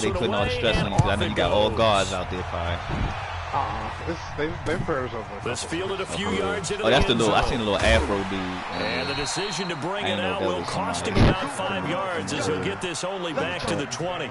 They putting all the stress on you because I know you got all guards out there, probably. They prayers over. This fielded a few yards into the end little. zone. I seen the little afro dude. And the decision to bring it out will cost him about 5 yards as he'll get this only back to the 20.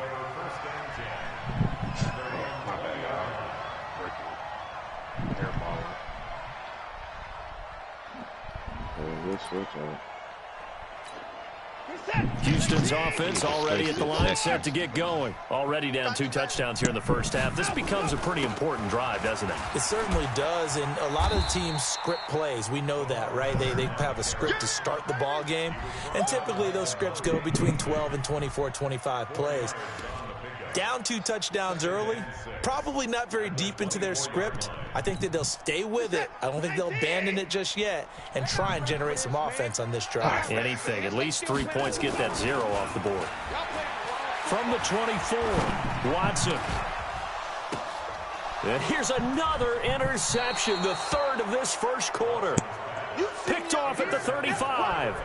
Houston's offense already at the line, set to get going. Already down 2 touchdowns here in the first half. This becomes a pretty important drive, doesn't it? It certainly does, and a lot of the teams script plays. We know that, right? They have a script to start the ball game, and typically those scripts go between 12 and 24, 25 plays. Down 2 touchdowns early, probably not very deep into their script. I think that they'll stay with it. I don't think they'll abandon it just yet and try and generate some offense on this drive. Anything. At least 3 points get that 0 off the board. From the 24, Watson. And here's another interception, the 3rd of this first quarter. Picked off at the 35.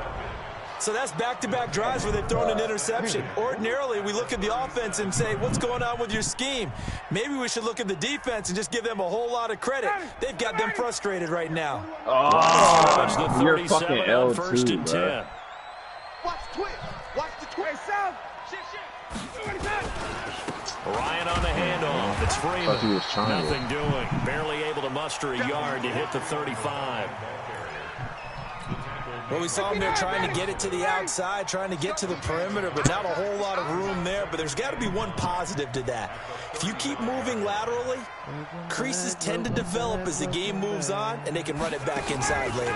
So that's back-to-back drives where they've thrown an interception. Ordinarily, we look at the offense and say, what's going on with your scheme? Maybe we should look at the defense and just give them a whole lot of credit. They've got them frustrated right now. Oh, you're fucking L2, 1st and 10. Watch the twist. Watch the twist. Ryan on the handoff. It's Freeman. Nothing to. doing. Barely able to muster a yard to hit the 35. Well, we saw him there trying to get it to the outside, trying to get to the perimeter, but not a whole lot of room there. But there's got to be one positive to that. If you keep moving laterally, creases tend to develop as the game moves on, and they can run it back inside later.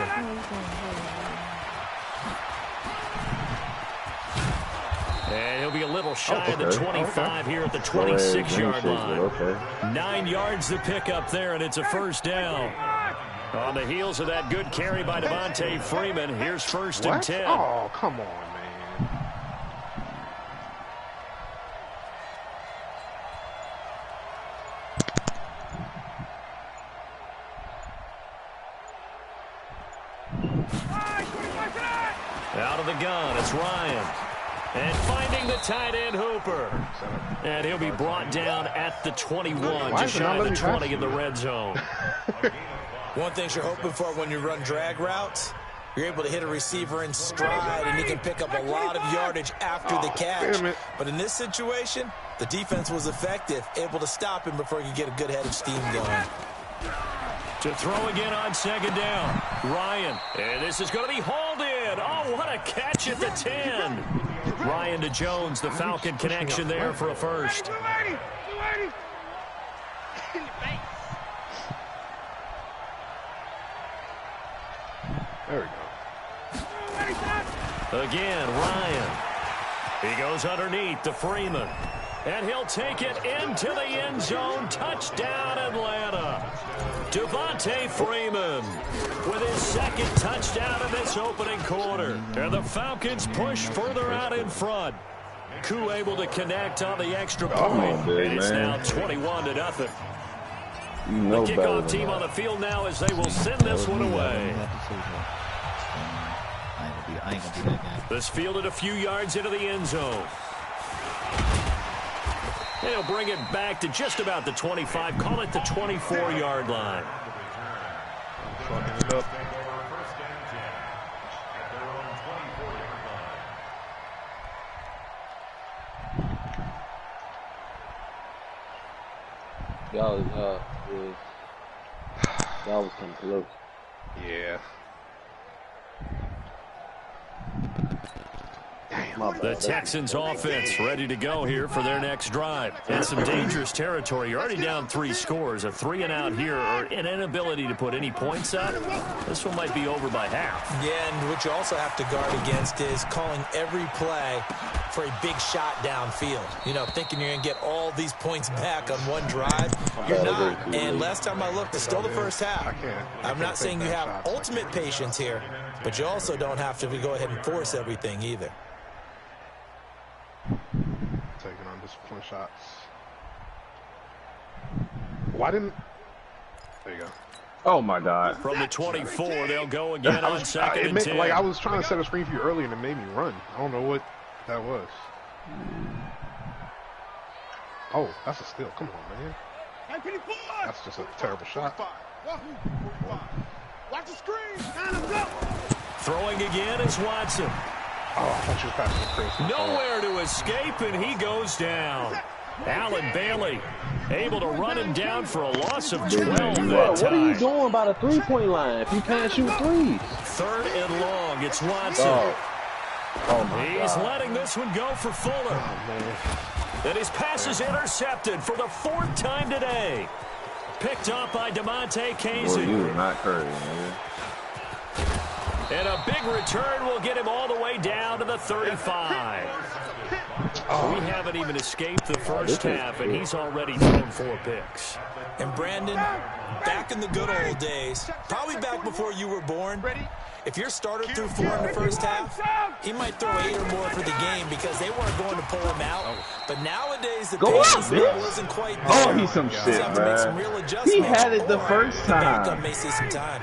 And he'll be a little shy of the 25 here at the 26-yard line. 9 yards to pick up there, and it's a first down. On the heels of that good carry by Devontae Freeman, here's 1st and 10. Oh, come on, man. Out of the gun, it's Ryan. And finding the tight end Hooper. And he'll be brought down at the 21, just shy of the 20 in the red zone. One thing you're hoping for when you run drag routes, you're able to hit a receiver in stride, and you can pick up a lot of yardage after the catch. But in this situation, the defense was effective, able to stop him before he could get a good head of steam going. To throw again on 2nd down, Ryan. And this is going to be hauled in. Oh, what a catch at the 10. Ryan to Jones, the Falcon connection there for a first. There we go. Again, Ryan. He goes underneath to Freeman. And he'll take it into the end zone. Touchdown, Atlanta. Devontae Freeman with his 2nd touchdown in this opening quarter. And the Falcons push further out in front. Koo able to connect on the extra point. And it's now 21-0. The kickoff team on the field now as they will send this one away. I ain't gonna do that again. This fielded a few yards into the end zone. And he'll bring it back to just about the 25. Call it the 24-yard line. Fucking it up. Y'all was kind of close. Yeah. The Texans offense ready to go here for their next drive. And some dangerous territory. You're already down 3 scores. A 3-and-out here or an inability to put any points up. This one might be over by half. Yeah, and what you also have to guard against is calling every play for a big shot downfield. You know, thinking you're going to get all these points back on one drive. You're not. And last time I looked, it's still the first half. I'm not saying you have ultimate patience here, but you also don't have to go ahead and force everything either. Taking on discipline shots. Why didn't... There you go. Oh, my God. From the 24, they'll go again on 2nd and 10. Like, I was trying to set a screen for you earlier, and it made me run. I don't know what that was. Oh, that's a steal. Come on, man. That's just a terrible shot. Watch the screen. Throwing again is Watson. Oh, I thought you were passing to Chris. Nowhere to escape, and he goes down. Allen Bailey able to run him down for a loss of 12 that What are you time. doing by the three-point line if you can't shoot threes? 3rd and long. It's Watson. Oh my He's God. letting this one go for Fuller. And his pass is intercepted for the 4th time today. Picked up by DeMonte Boy, Casey. you is not Curry, man. And a big return will get him all the way down to the 35. We haven't even escaped the first half, and he's already thrown 4 picks. And Brandon, back in the good old days, probably back before you were born, if your starter threw 4 in the first half, he might throw 8 or more for the game because they weren't going to pull him out. But nowadays, the patience level isn't quite there. Oh, he's some shit, He's have to make some man. real adjustments. He had it the first The backup time. may see some time.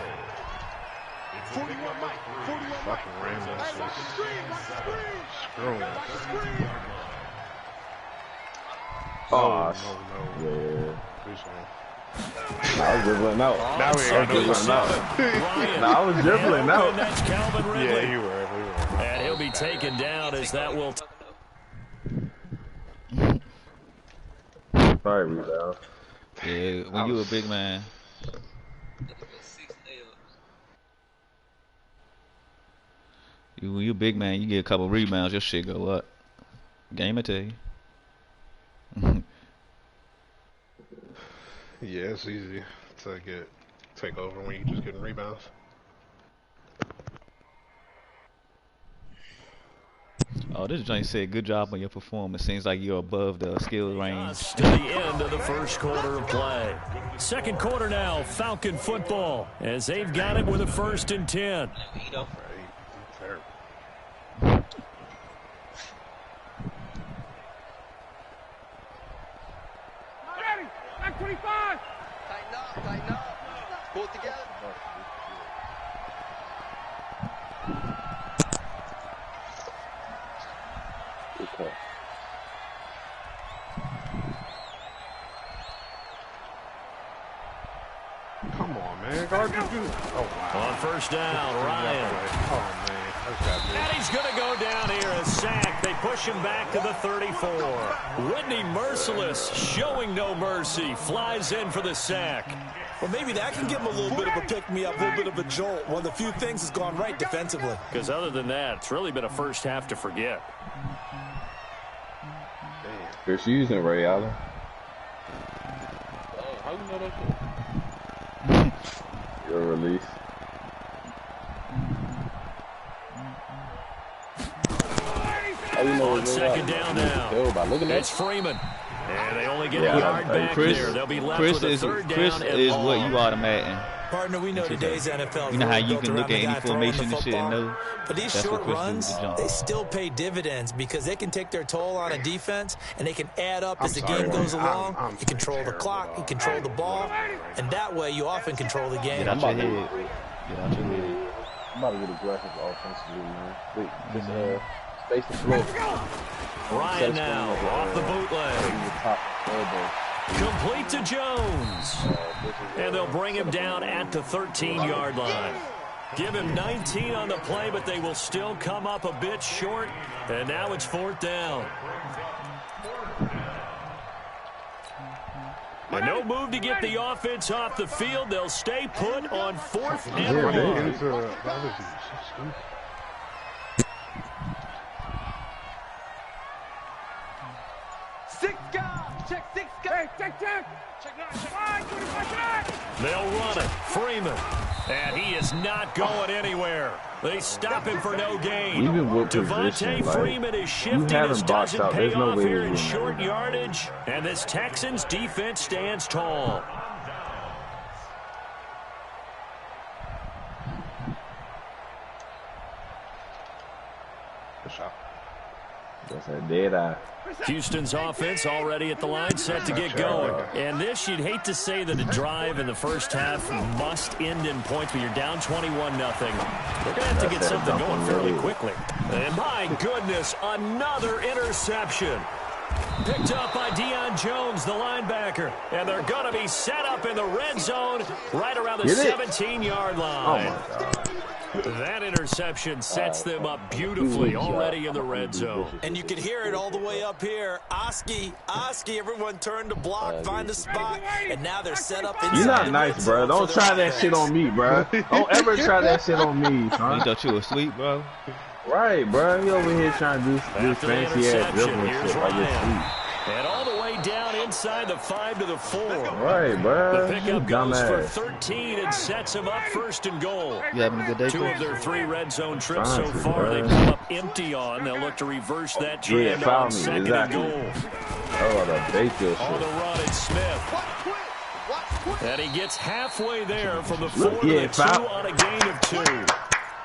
Fucking Rams just screwing us. Oh, No. yeah. Please don't. I was dribbling out. Now we I was dribbling out. Ryan. No, I was dribbling And out. open, that's Calvin Ridley. Yeah, you were. And he'll be taken down as that will... Sorry, rebound. Yeah, when you a big man. When you a big man, you get a couple rebounds, your shit go up. Game I tell you. Yeah, it's easy to take over when you just getting rebounds. Oh, this joint said, good job on your performance. Seems like you're above the skill range. Just to the end of the first quarter of play. Second quarter now, Falcon football, as they've got it with a 1st and 10. Right. Terrible. Back 25. Tighten up. Pull it together. Okay. Come on, man. Guard you do. Oh, wow. On 1st down, Ryan. Oh, man. That's got me. And he's going to go down here, a sack. They push him back to the 34. Whitney Merciless, showing no mercy, flies in for the sack. Well, maybe that can give him a little bit of a pick-me-up, a little bit of a jolt. One of the few things has gone right defensively. Because other than that, it's really been a first half to forget. They're using Ray Allen. How you know that? Your release. How you know On it's 2nd down now. Go by looking at It's Freeman. And they only get Yeah, a yard back Chris, there. They'll be left Chris with a is 3rd down Chris and is long. what you automating. Partner, we know today's NFL. You know how you built can look around at the any guy throwing the formation and shit and football. know. But these That's what short Chris do with runs, the jump. they still pay dividends because they can take their toll on a defense and they can add up as the sorry, game goes man. along. I'm You control the terrible, clock, you dog. control the ball, and that way you often control the game. Get out your head. Get out your head. I'm about to get aggressive offensively, man. Wait, just space the floor. Ryan now off the bootleg. Top elbow. Complete to Jones. And they'll bring him down at the 13-yard line. Give him 19 on the play, but they will still come up a bit short. And now it's 4th down. And no move to get the offense off the field. They'll stay put on 4th and Run it 1. into the other dude. So stupid. Six guys. Check 6 guys. Hey, check. Check 9. 25 check. They'll run it. Freeman. And he is not going anywhere. They stop him for no gain. Even with Devontae position, like, Freeman is shifting. have This him boxed doesn't out. pay There's no off way here he's in winning short that. yardage. And this Texans defense stands tall. Good shot. That's a dead eye. Houston's offense already at the line, set to get going. And this, you'd hate to say that a drive in the first half must end in points, but you're down 21-0. They're going to have to get something going fairly quickly. And my goodness, another interception. Picked up by Deion Jones, the linebacker. And they're going to be set up in the red zone right around the 17-yard line. Oh, my God. That interception sets them up beautifully already in the red zone. And you could hear it all the way up here. Oski, everyone turned to block, find a spot, and now they're set up inside. You're not nice, bro. Don't try that shit on me, bro. Don't ever try that shit on me, son. You thought you were sweet, bro? Right, bro. You over here trying to do this fancy-ass dribbling shit like you're sweet. And all the way down inside the 5 to the 4. Right, bro. The pickup goes for 13 and sets him up first and goal. You having a good day, 2 of their 3 red zone trips so far they've come up empty on. They'll look to reverse that trend on second and goal. Oh, the bait On the run, it's Smith. And he gets halfway there from the 4 to the 2 on a gain of 2.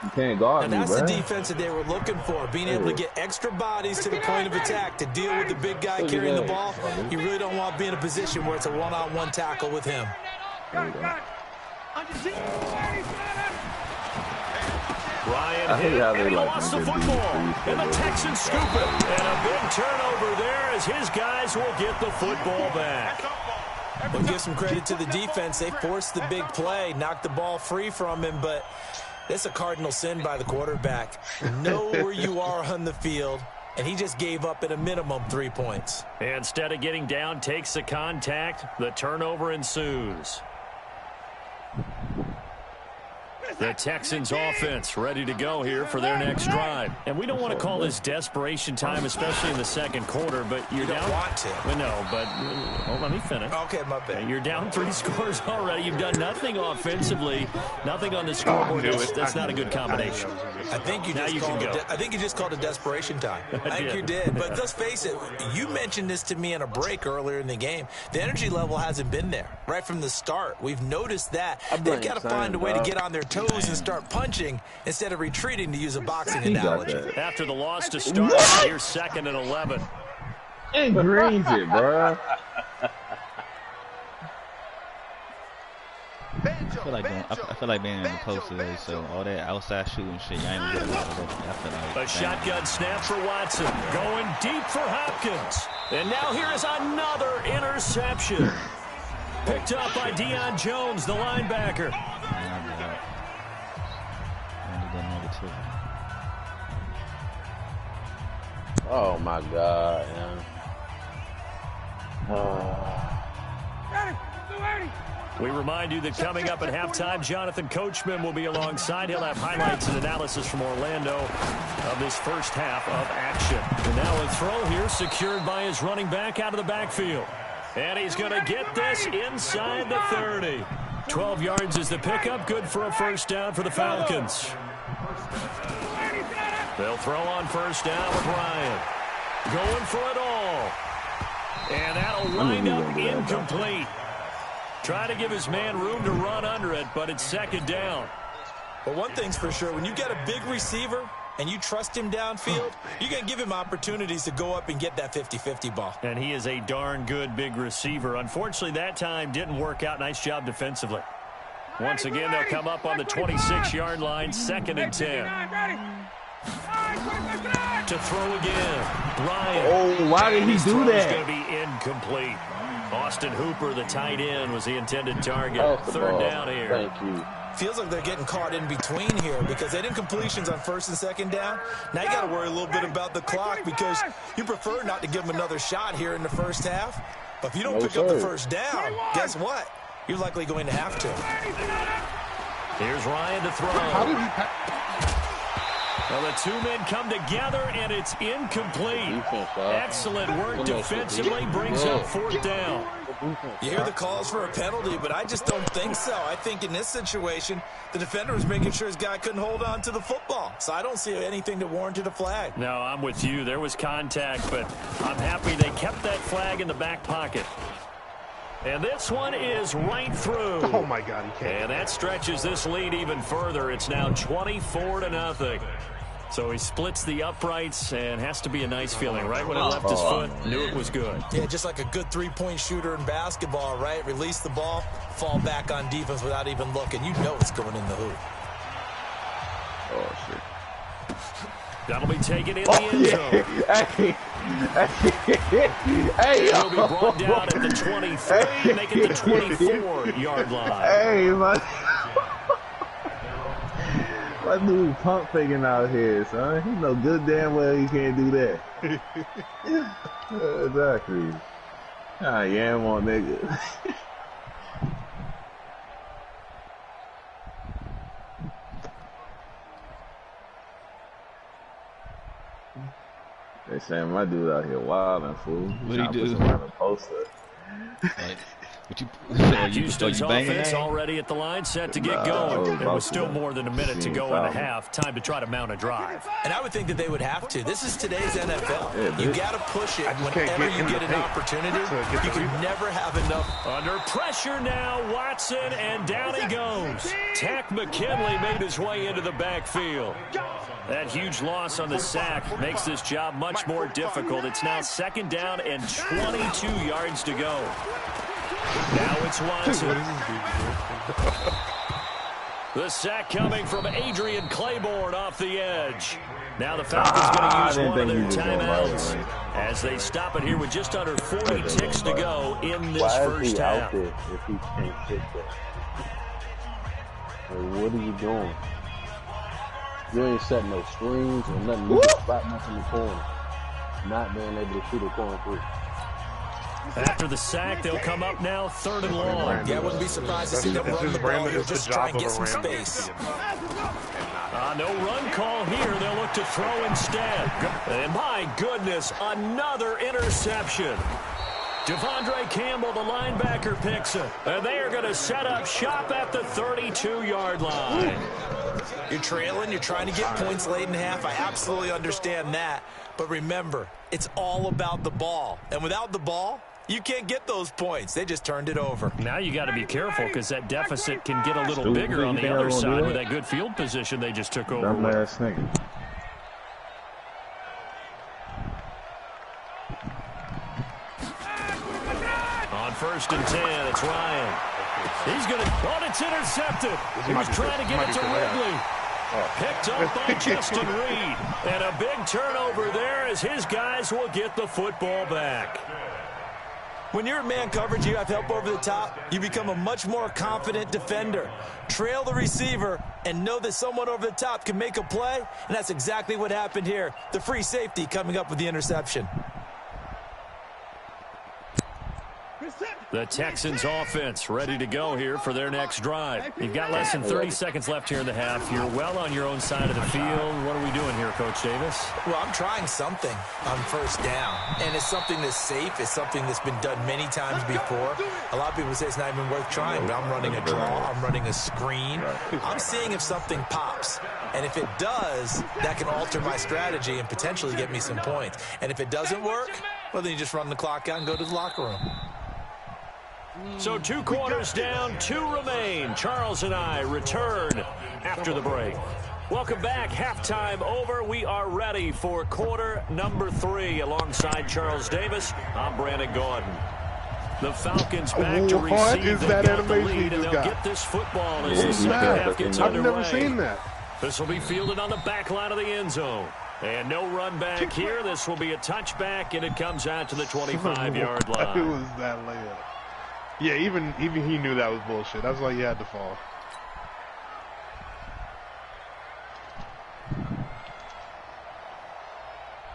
You can't guard me, and that's bro. the defense that they were looking for, being able to get extra bodies to the point of attack to deal with the big guy carrying the ball. You really don't want to be in a position where it's a one-on-one tackle with him. Ryan hit, and he lost the football. And the Texans scoop it. And a big turnover there as his guys will get the football back. We'll give some credit to the defense. They forced the big play, knocked the ball free from him, but it's a cardinal sin by the quarterback. Know where you are on the field, and he just gave up at a minimum 3 points. Instead of getting down, takes the contact. The turnover ensues. The Texans offense ready to go here for their next drive. And we don't want to call this desperation time, especially in the second quarter, but you're down. Don't want to. Well, no, but let me finish. Okay, my bad. You're down 3 scores already. You've done nothing offensively, nothing on the scoreboard. That's not a good combination. I think you just called it desperation time. I think you did. But let's face it, you mentioned this to me in a break earlier in the game. The energy level hasn't been there right from the start. We've noticed that. They've got to find a way to get on their toes and start punching instead of retreating, to use a boxing analogy. After the loss to start, here's 2nd and 11. It greens it, bro. I feel like being in the post today, so all that outside shooting shit, I ain't getting a lot of that. I feel like a shotgun snap for Watson, going deep for Hopkins. And now here is another interception. Picked up by Deion Jones, the linebacker. Oh my God, man. We remind you that coming up at halftime, Jonathan Coachman will be alongside. He'll have highlights and analysis from Orlando of this first half of action. And now a throw here secured by his running back out of the backfield. And he's going to get this inside the 30. 12 yards is the pickup. Good for a first down for the Falcons. They'll throw on first down with Ryan. Going for it all. And that'll wind up incomplete. Try to give his man room to run under it, but it's 2nd down. But one thing's for sure, when you got a big receiver and you trust him downfield, you're going to give him opportunities to go up and get that 50-50 ball. And he is a darn good big receiver. Unfortunately, that time didn't work out. Nice job defensively. Once again, they'll come up on the 26-yard line, 2nd and 10. To throw again. Ryan. Oh, why did he do that? It's going to be incomplete. Austin Hooper, the tight end, was the intended target. 3rd down here. Thank you. Feels like they're getting caught in between here because they didn't completions on 1st and 2nd down. Now you got to worry a little bit about the clock because you prefer not to give them another shot here in the first half. But if you don't pick up the first down, guess what? You're likely going to have to. Here's Ryan to throw. How did he Well, the 2 men come together, and it's incomplete. Excellent work defensively, brings up 4th down. You hear the calls for a penalty, but I just don't think so. I think in this situation, the defender was making sure his guy couldn't hold on to the football. So I don't see anything that warranted a flag. No, I'm with you. There was contact, but I'm happy they kept that flag in the back pocket. And this one is right through. Oh, my God, he can't. And that stretches this lead even further. It's now 24-0. So he splits the uprights and has to be a nice feeling. Right when it left his foot, knew it was good. Yeah, just like a good three-point shooter in basketball, right? Release the ball, fall back on defense without even looking. You know it's going in the hoop. Oh, shit. That'll be taken in the end zone. Hey, Hey, He'll be brought down at the 23, make it the 24-yard line. Hey, my dude pump faking out here, son. He know good damn well he can't do that. Exactly. Ah, yam on nigga. They saying my dude out here wildin', fool. What'd he do? On a poster. Like, what Houston's you banging offense that? already at the line, set to get Nah, going. There was still to. more than a minute to go in the half. Time to try to mount a drive. And I would think that they would have to. This is today's NFL. Yeah, you got to push it whenever you get an opportunity. You can never have enough. Under pressure now, Watson, and down he goes. Tack McKinley made his way into the backfield. That huge loss on the sack makes this job much more difficult. It's now 2nd down and 22 yards to go. Now it's Watson. The sack coming from Adrian Claiborne off the edge. Now the Falcons going to use one of their timeouts as they stop it here with just under 40 ticks to go in this first half. If he can't hit that? Like, what are you doing? You ain't setting no screens or nothing. You just spot nothing in the corner. Not being able to shoot a corner through. After the sack, they'll come up now 3rd and long. Yeah, I wouldn't be surprised to see them run the ball here. Just try and get some space. No run call here. They'll look to throw instead. And my goodness, another interception. Devondre Campbell, the linebacker, picks it. And they are going to set up shop at the 32-yard line. You're trailing. You're trying to get points late in half. I absolutely understand that. But remember, it's all about the ball. And without the ball, you can't get those points. They just turned it over. Now you got to be careful because that deficit can get a little bigger on the other side with that good field position they just took over. Dumbass nigga. On 1st and 10, it's Ryan. He's going to, it's intercepted. He was trying to get it to Ridley. Picked up by Justin Reed. And a big turnover there as his guys will get the football back. When you're in man coverage, you have help over the top, you become a much more confident defender. Trail the receiver and know that someone over the top can make a play, and that's exactly what happened here. The free safety coming up with the interception. The Texans offense ready to go here for their next drive. You've got less than 30 seconds left here in the half. You're well on your own side of the field. What are we doing here, Coach Davis? Well, I'm trying something on 1st down, and it's something that's safe. It's something that's been done many times before. A lot of people say it's not even worth trying, but I'm running a draw. I'm running a screen. I'm seeing if something pops. And if it does, that can alter my strategy and potentially get me some points. And if it doesn't work, well, then you just run the clock out and go to the locker room. So 2 quarters down, 2 remain. Charles and I return after the break. Welcome back. Halftime over. We are ready for quarter number 3. Alongside Charles Davis, I'm Brandon Gordon. The Falcons back to receive. They've got the lead, and they'll get this football as the second half gets underway. I've never seen that. This will be fielded on the back line of the end zone. And no run back here. This will be a touchback, and it comes out to the 25-yard line. It was that layup. Yeah, even he knew that was bullshit. That's why he had to fall.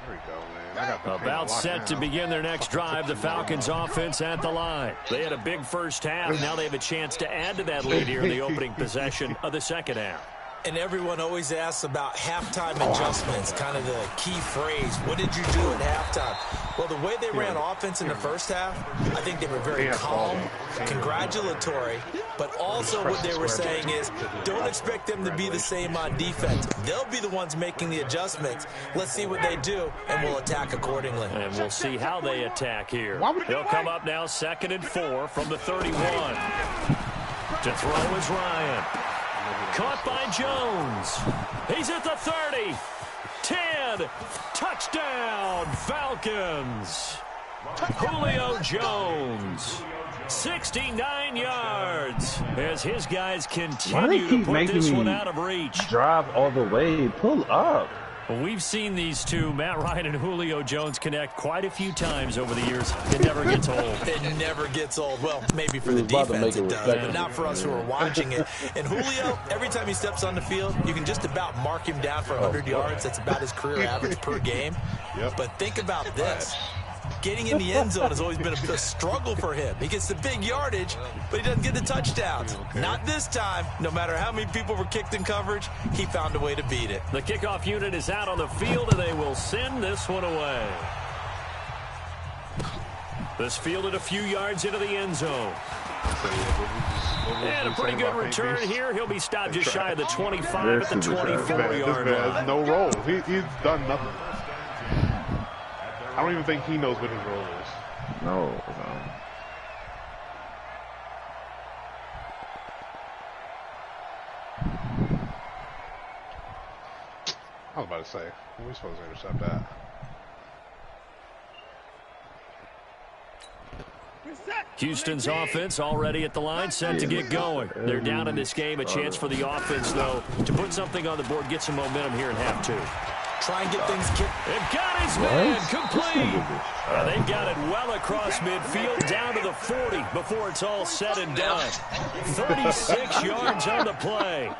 There we go, man. I got the About set to begin their next drive, the Falcons offense at the line. They had a big first half. Now they have a chance to add to that lead here in the opening possession of the second half. And everyone always asks about halftime adjustments, kind of the key phrase. What did you do at halftime? Well, the way they ran offense in the first half, I think they were very calm, congratulatory, but also what they were saying is don't expect them to be the same on defense. They'll be the ones making the adjustments. Let's see what they do, and we'll attack accordingly. And we'll see how they attack here. They'll come up now 2nd and 4 from the 31. To throw is Ryan. Caught by Jones. He's at the 30. 10. Touchdown, Falcons. Julio Jones. 69 yards as his guys continue to put this one out of reach. Drive all the way. Pull up. Well, we've seen these two, Matt Ryan and Julio Jones, connect quite a few times over the years. It never gets old. It never gets old. Well, maybe for the defense it does, but not for us who are watching it. And Julio, every time he steps on the field, you can just about mark him down for 100 yards. That's about his career average per game. Yep. But think about this. Getting in the end zone has always been a struggle for him. He gets the big yardage, but he doesn't get the touchdowns. Okay. Not this time. No matter how many people were kicked in coverage, he found a way to beat it. The kickoff unit is out on the field, and they will send this one away. This fielded a few yards into the end zone. And a pretty good return here. He'll be stopped just shy of the 25 at the 24-yard line. Has no role. He's done nothing. I don't even think he knows what his role is. No. I was about to say, we're supposed to intercept that. Houston's offense already at the line, set to get going. They're down in this game. A chance for the offense, though, to put something on the board, get some momentum here in half two. Try and get things kicked. They've got his man complete. They've got it well across midfield, down to the 40 before it's all said and done. 36 yards on the play.